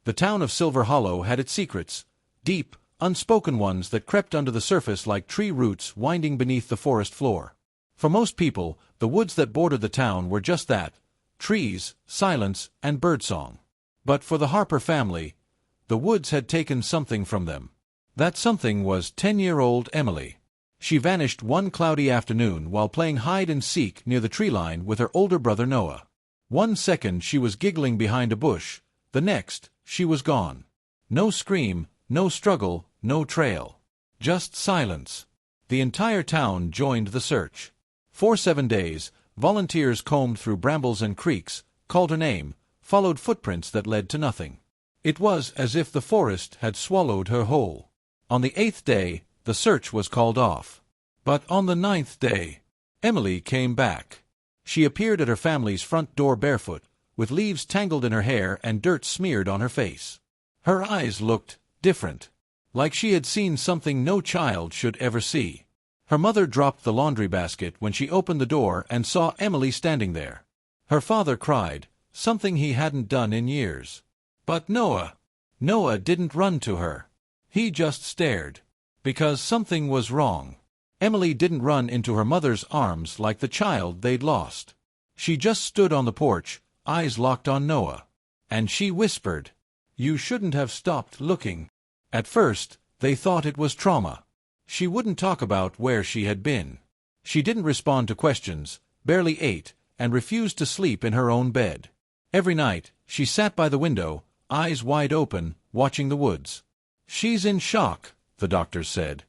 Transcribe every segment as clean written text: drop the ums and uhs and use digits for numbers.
The town of Silver Hollow had its secrets, deep, unspoken ones that crept under the surface like tree roots winding beneath the forest floor. For most people, the woods that bordered the town were just that: trees, silence, and birdsong. But for the Harper family, the woods had taken something from them. That something was 10-year-old Emily. She vanished one cloudy afternoon while playing hide-and-seek near the tree line with her older brother Noah. One second she was giggling behind a bush, the next, she was gone. No scream, no struggle, no trail. Just silence. The entire town joined the search. For 7 days, volunteers combed through brambles and creeks, called her name, followed footprints that led to nothing. It was as if the forest had swallowed her whole. On the 8th day, the search was called off. But on the 9th day, Emily came back. She appeared at her family's front door barefoot, with leaves tangled in her hair and dirt smeared on her face. Her eyes looked different, like she had seen something no child should ever see. Her mother dropped the laundry basket when she opened the door and saw Emily standing there. Her father cried, something he hadn't done in years. But Noah didn't run to her. He just stared. Because something was wrong. Emily didn't run into her mother's arms like the child they'd lost. She just stood on the porch, eyes locked on Noah. And she whispered, "You shouldn't have stopped looking." At first, they thought it was trauma. She wouldn't talk about where she had been. She didn't respond to questions, barely ate, and refused to sleep in her own bed. Every night, she sat by the window, eyes wide open, watching the woods. "She's in shock," the doctors said.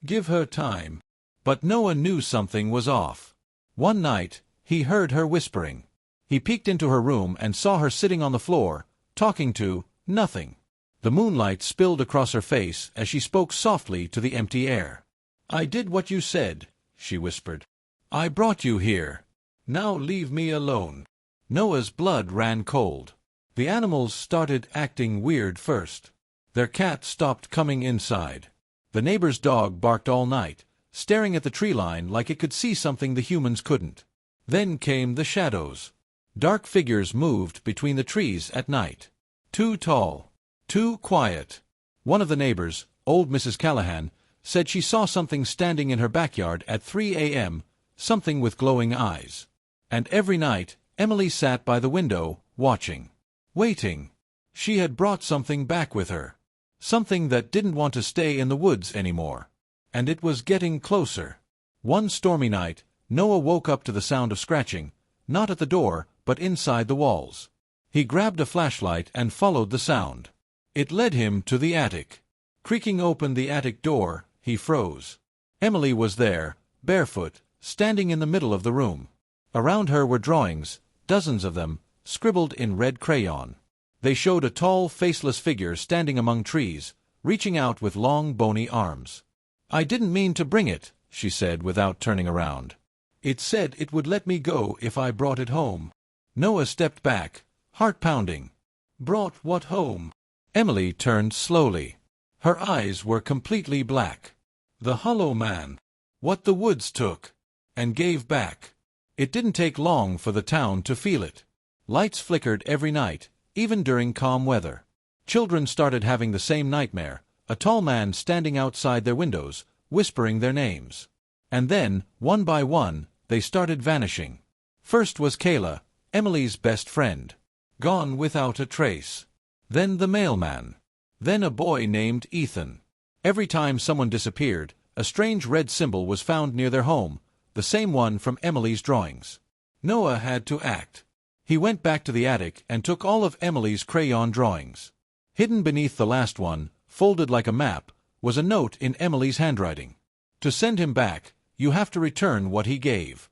"Give her time." But Noah knew something was off. One night, he heard her whispering. He peeked into her room and saw her sitting on the floor, talking to nothing. The moonlight spilled across her face as she spoke softly to the empty air. "I did what you said," she whispered. "I brought you here. Now leave me alone." Noah's blood ran cold. The animals started acting weird first. Their cat stopped coming inside. The neighbor's dog barked all night, staring at the tree line like it could see something the humans couldn't. Then came the shadows. Dark figures moved between the trees at night. Too tall. Too quiet. One of the neighbors, old Mrs. Callahan, said she saw something standing in her backyard at 3 a.m., something with glowing eyes. And every night, Emily sat by the window, watching. Waiting. She had brought something back with her. Something that didn't want to stay in the woods anymore. And it was getting closer. One stormy night, Noah woke up to the sound of scratching, not at the door, but inside the walls. He grabbed a flashlight and followed the sound. It led him to the attic. Creaking open the attic door, he froze. Emily was there, barefoot, standing in the middle of the room. Around her were drawings, dozens of them, scribbled in red crayon. They showed a tall, faceless figure standing among trees, reaching out with long, bony arms. "I didn't mean to bring it," she said without turning around. "It said it would let me go if I brought it home." Noah stepped back, heart pounding. "Brought what home?" Emily turned slowly. Her eyes were completely black. "The Hollow Man. What the woods took. And gave back." It didn't take long for the town to feel it. Lights flickered every night, even during calm weather. Children started having the same nightmare, a tall man standing outside their windows, whispering their names. And then, one by one, they started vanishing. First was Kayla, Emily's best friend. Gone without a trace. Then the mailman. Then a boy named Ethan. Every time someone disappeared, a strange red symbol was found near their home, the same one from Emily's drawings. Noah had to act. He went back to the attic and took all of Emily's crayon drawings. Hidden beneath the last one, folded like a map, was a note in Emily's handwriting. "To send him back, you have to return what he gave."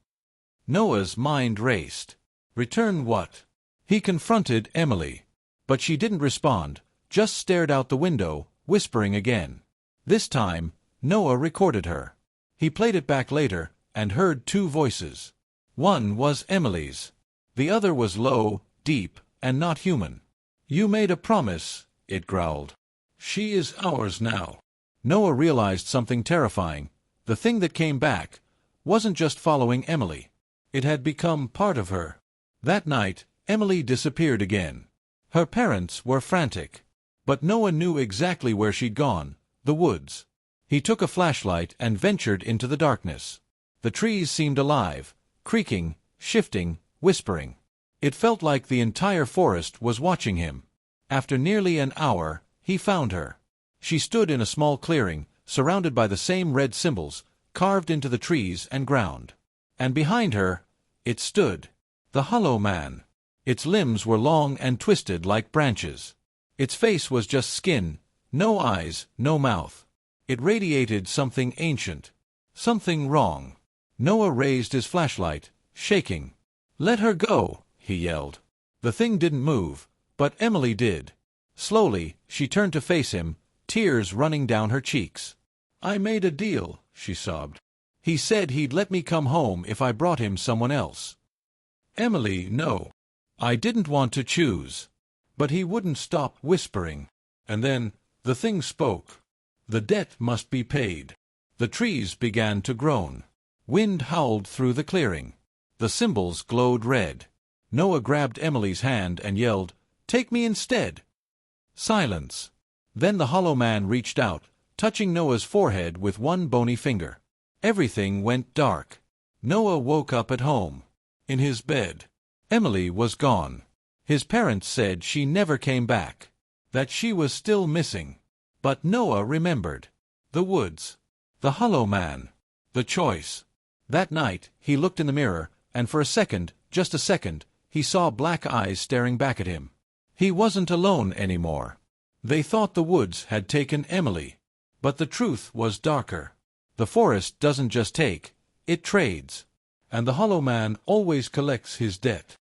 Noah's mind raced. Return what? He confronted Emily. But she didn't respond, just stared out the window, whispering again. This time, Noah recorded her. He played it back later, and heard two voices. One was Emily's. The other was low, deep, and not human. "You made a promise," it growled. "She is ours now." Noah realized something terrifying. The thing that came back wasn't just following Emily. It had become part of her. That night, Emily disappeared again. Her parents were frantic. But Noah knew exactly where she'd gone, the woods. He took a flashlight and ventured into the darkness. The trees seemed alive, creaking, shifting, whispering. It felt like the entire forest was watching him. After nearly an hour, he found her. She stood in a small clearing, surrounded by the same red symbols, carved into the trees and ground. And behind her, it stood. The Hollow Man. Its limbs were long and twisted like branches. Its face was just skin, no eyes, no mouth. It radiated something ancient. Something wrong. Noah raised his flashlight, shaking. "Let her go," he yelled. The thing didn't move, but Emily did. Slowly, she turned to face him, tears running down her cheeks. "I made a deal," she sobbed. "He said he'd let me come home if I brought him someone else." "Emily, no. I didn't want to choose." But he wouldn't stop whispering. And then, the thing spoke. The debt must be paid. The trees began to groan. Wind howled through the clearing. The symbols glowed red. Noah grabbed Emily's hand and yelled, "Take me instead!" Silence. Then the Hollow Man reached out, touching Noah's forehead with one bony finger. Everything went dark. Noah woke up at home. In his bed. Emily was gone. His parents said she never came back. That she was still missing. But Noah remembered. The woods. The Hollow Man. The choice. That night, he looked in the mirror, and for a second, just a second, he saw black eyes staring back at him. He wasn't alone anymore. They thought the woods had taken Emily. But the truth was darker. The forest doesn't just take, it trades. And the Hollow Man always collects his debt.